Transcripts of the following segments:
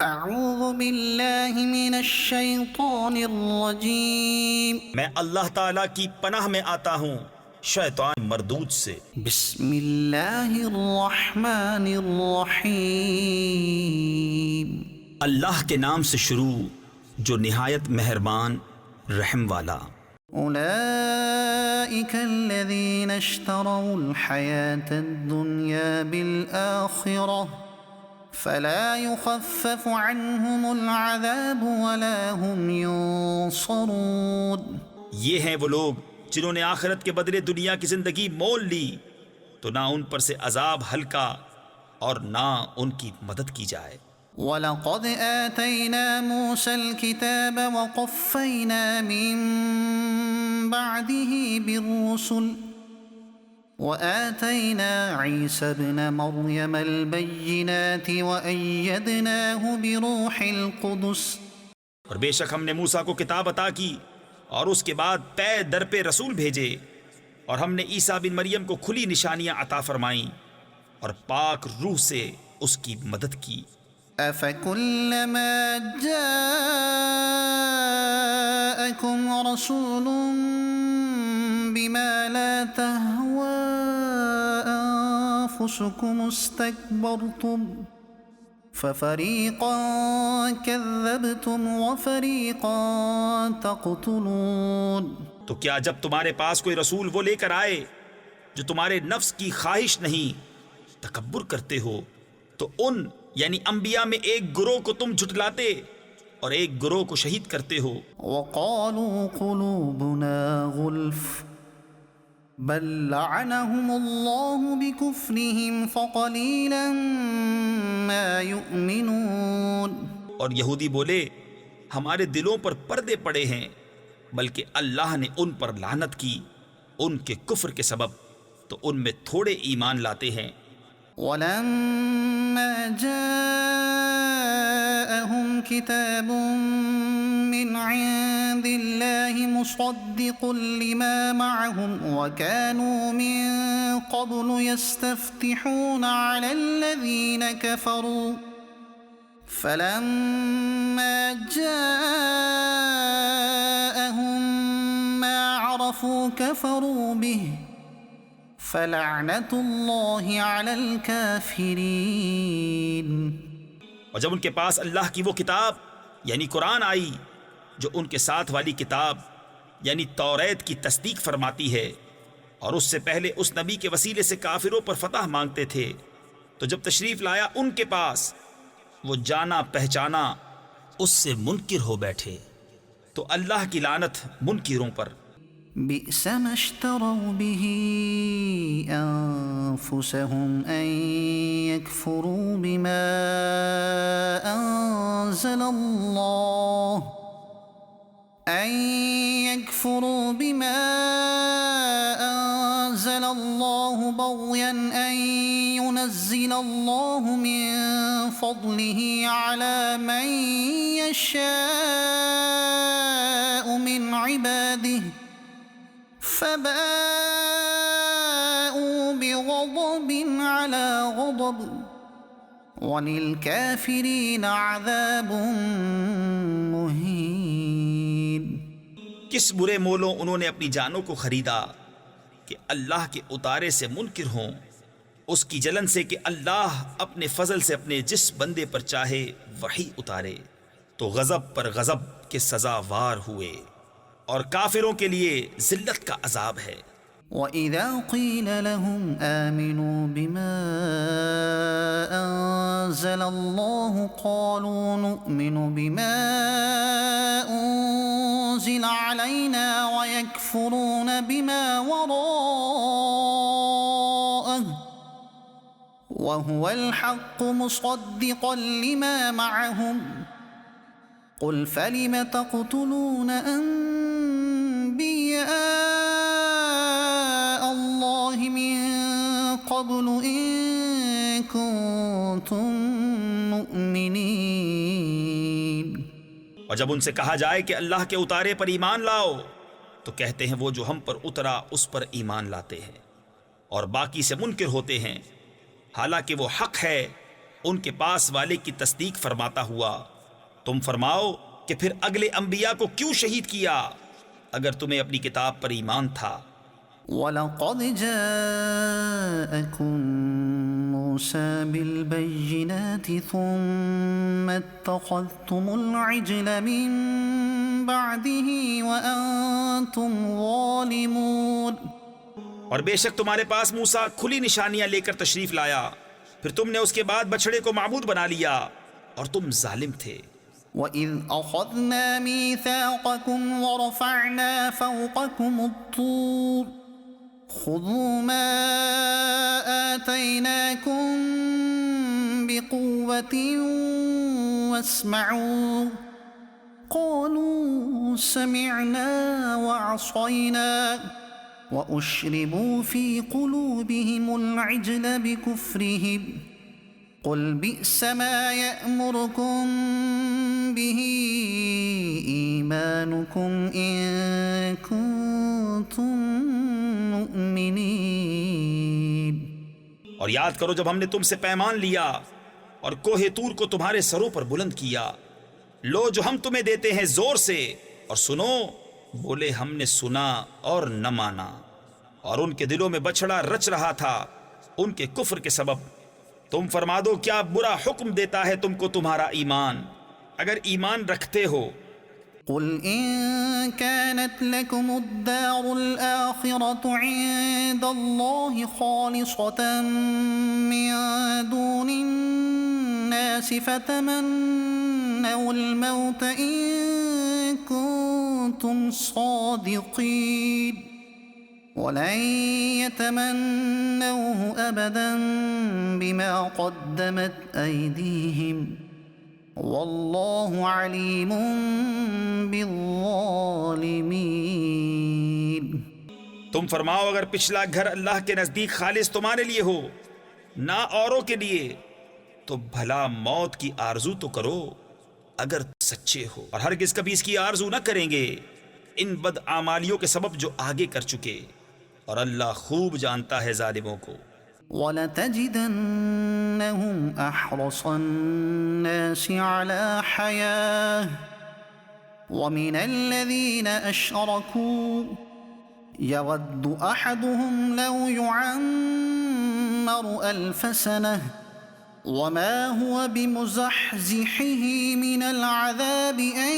اعوذ باللہ من الشیطان الرجیم میں اللہ تعالیٰ کی پناہ میں آتا ہوں شیطان مردود سے۔ بسم اللہ الرحمن الرحیم اللہ کے نام سے شروع جو نہایت مہربان رحم والا۔ اولئک الذین اشتروا الحیاة الدنیا بالآخرہ فلا يخفف عنهم العذاب ولا هم ينصرون۔ یہ ہیں وہ لوگ جنہوں نے آخرت کے بدلے دنیا کی زندگی مول لی تو نہ ان پر سے عذاب ہلکا اور نہ ان کی مدد کی جائے۔ وَلَقَدْ آتَيْنَا مُوسَى الْكِتَابَ وَقَفَّيْنَا مِن بَعْدِهِ بِالرُّسُلِ وَآتَيْنَا عِيسَى ابْنَ مَرْيَمَ الْبَيِّنَاتِ وَأَيَّدْنَاهُ بِرُوحِ الْقُدُسِ۔ اور بے شک ہم نے موسیٰ کو کتاب عطا کی اور اس کے بعد پے در پہ رسول بھیجے، اور ہم نے عیسیٰ بن مریم کو کھلی نشانیاں عطا فرمائیں اور پاک روح سے اس کی مدد کی۔ أَفَكُلَّمَا جَاءَكُمْ رَسُولٌ بِمَا لَا تَهْوَى أَنفُسُكُمُ اسْتَكْبَرْتُمْ فَفَرِيقًا كَذَّبْتُمْ وَفَرِيقًا تَقْتُلُونَ۔ تو کیا جب تمہارے پاس کوئی رسول وہ لے کر آئے جو تمہارے نفس کی خواہش نہیں تکبر کرتے ہو تو ان یعنی انبیاء میں ایک گروہ کو تم جھٹلاتے اور ایک گروہ کو شہید کرتے ہو۔ وَقَالُوا قُلُوبُنَا غُلْفٌ بَل لَّعَنَهُمُ اللَّهُ بِكُفْرِهِمْ فَقَلِيلًا مَّا يُؤْمِنُونَ۔ اور یہودی بولے ہمارے دلوں پر پردے پڑے ہیں، بلکہ اللہ نے ان پر لعنت کی ان کے کفر کے سبب، تو ان میں تھوڑے ایمان لاتے ہیں۔ وَلَمَّا جَاءَهُمْ كِتَابٌ مِّنْ عِندِ اللَّهِ مُصَدِّقٌ لِّمَا مَعَهُمْ وَكَانُوا مِن قَبْلُ يَسْتَفْتِحُونَ عَلَى الَّذِينَ كَفَرُوا فَلَمَّا جَاءَهُم مَّا عَرَفُوا كَفَرُوا بِهِ فَلَعْنَةُ اللَّهِ عَلَى الْكَافِرِينَ۔ اور جب ان کے پاس اللہ کی وہ کتاب یعنی قرآن آئی جو ان کے ساتھ والی کتاب یعنی توریت کی تصدیق فرماتی ہے، اور اس سے پہلے اس نبی کے وسیلے سے کافروں پر فتح مانگتے تھے، تو جب تشریف لایا ان کے پاس وہ جانا پہچانا اس سے منکر ہو بیٹھے، تو اللہ کی لعنت منکروں پر۔ بئس ما اشتروا به أنفسهم أن يكفروا بما أنزل الله بغيا أن ينزل الله من فضله على من يشاء من عباده فباءوا بغضب على غضب وَلِلْكَافِرِينَ عَذَابٌ مُّهِينٌ۔ کس برے مولوں انہوں نے اپنی جانوں کو خریدا کہ اللہ کے اتارے سے منکر ہوں، اس کی جلن سے کہ اللہ اپنے فضل سے اپنے جس بندے پر چاہے وحی اتارے، تو غضب پر غضب کے سزاوار ہوئے، اور کافروں کے لیے ذلت کا عذاب ہے۔ وَإِذَا قِيلَ لَهُمْ آمِنُوا بِمَا أَنزَلَ اللَّهُ قَالُوا نُؤْمِنُ بِمَا أُنزِلَ عَلَيْنَا وَيَكْفُرُونَ بِمَا وَرَاءَهُ وَهُوَ الْحَقُّ مُصَدِّقًا لِمَا مَعَهُمْ قُلْ فَلِمَ تَقْتُلُونَ أَنبِيَاءَ اللَّهِ مِن قَبْلُ إِن كُنتُم مُّؤْمِنِينَ۔ اور جب ان سے کہا جائے کہ اللہ کے اتارے پر ایمان لاؤ تو کہتے ہیں وہ جو ہم پر اترا اس پر ایمان لاتے ہیں، اور باقی سے منکر ہوتے ہیں، حالانکہ وہ حق ہے ان کے پاس والے کی تصدیق فرماتا ہوا۔ تم فرماؤ کہ پھر اگلے انبیاء کو کیوں شہید کیا اگر تمہیں اپنی کتاب پر ایمان تھا؟ وَلَقَدْ جَاءَكُم مُوسَى بِالْبَيِّنَاتِ ثُمَّ اتَّخَذْتُمُ الْعِجْلَ مِن بَعْدِهِ وَأَنْتُمْ ظَالِمُونَ۔ اور بے شک تمہارے پاس موسیٰ کھلی نشانیاں لے کر تشریف لایا، پھر تم نے اس کے بعد بچڑے کو معبود بنا لیا اور تم ظالم تھے۔ وَإِذْ أَخَذْنَا مِيثَاقَكُمْ وَرَفَعْنَا فَوْقَكُمُ الطُّورَ خُذُوا مَا آتَيْنَاكُمْ بِقُوَّةٍ وَاسْمَعُوا قَالُوا سَمِعْنَا وَعَصَيْنَا وَأُشْرِبُوا فِي قُلُوبِهِمُ الْعِجْلَ بِكُفْرِهِمْ قُلْ بِئْسَ مَا يَأْمُرُكُمْ بِهِ إِيمَانُكُمْ إِن كُنتُم مُؤْمِنِينَ۔ اور یاد کرو جب ہم نے تم سے پیمان لیا اور کوہ طور کو تمہارے سروں پر بلند کیا، لو جو ہم تمہیں دیتے ہیں زور سے اور سنو، بولے ہم نے سنا اور نہ مانا۔ اور ان کے دلوں میں بچھڑا رچ رہا تھا ان کے کفر کے سبب۔ تم فرما دو کیا برا حکم دیتا ہے تم کو تمہارا ایمان اگر ایمان رکھتے ہو؟ قل إن كانت لكم الدار الآخرة عند الله خالصة من دون الناس فتمنوا الموت إن كنتم صادقين ولن يتمنوه أبدا بما قدمت أيديهم واللہ علیم بالظالمین۔ تم فرماؤ اگر پچھلا گھر اللہ کے نزدیک خالص تمہارے لیے ہو نہ اوروں کے لیے تو بھلا موت کی آرزو تو کرو اگر سچے ہو، اور ہرگز کبھی اس کی آرزو نہ کریں گے ان بدعمالیوں کے سبب جو آگے کر چکے، اور اللہ خوب جانتا ہے ظالموں کو۔ وَلَتَجِدَنَّهُمْ أَحْرَصَ النَّاسِ عَلَى حَيَاةٍ وَمِنَ الَّذِينَ أَشْرَكُوا يَوَدُّ أَحَدُهُمْ لَوْ يُعَمَّرُ أَلْفَ سَنَةٍ وَمَا هُوَ بِمُزَحْزِحِهِ مِنَ الْعَذَابِ أَن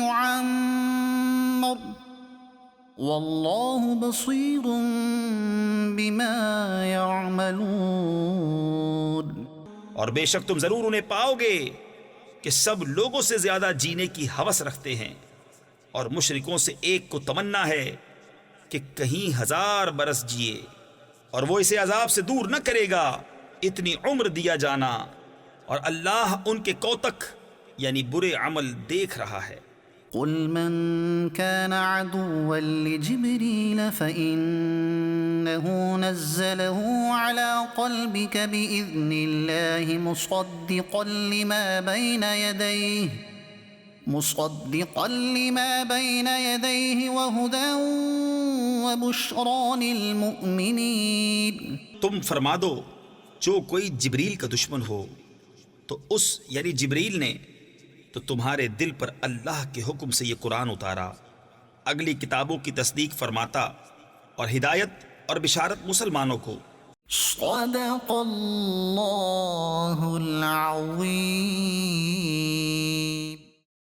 يُعَمَّرَ واللہ بصیر بما یعملون۔ اور بے شک تم ضرور انہیں پاؤ گے کہ سب لوگوں سے زیادہ جینے کی ہوس رکھتے ہیں، اور مشرکوں سے ایک کو تمنا ہے کہ کہیں 1000 برس جیے، اور وہ اسے عذاب سے دور نہ کرے گا اتنی عمر دیا جانا، اور اللہ ان کے کوتک یعنی برے عمل دیکھ رہا ہے۔ قل من كان عدوا لجبريل فإنه نزله على قلبك بإذن الله مصدقا لما بين يديه وهدى وبشرى للمؤمنين۔ تم فرما دو جو کوئی جبریل کا دشمن ہو تو اس یعنی جبریل نے تو تمہارے دل پر اللہ کے حکم سے یہ قرآن اتارا، اگلی کتابوں کی تصدیق فرماتا اور ہدایت اور بشارت مسلمانوں کو۔ صدق اللہ العظیم۔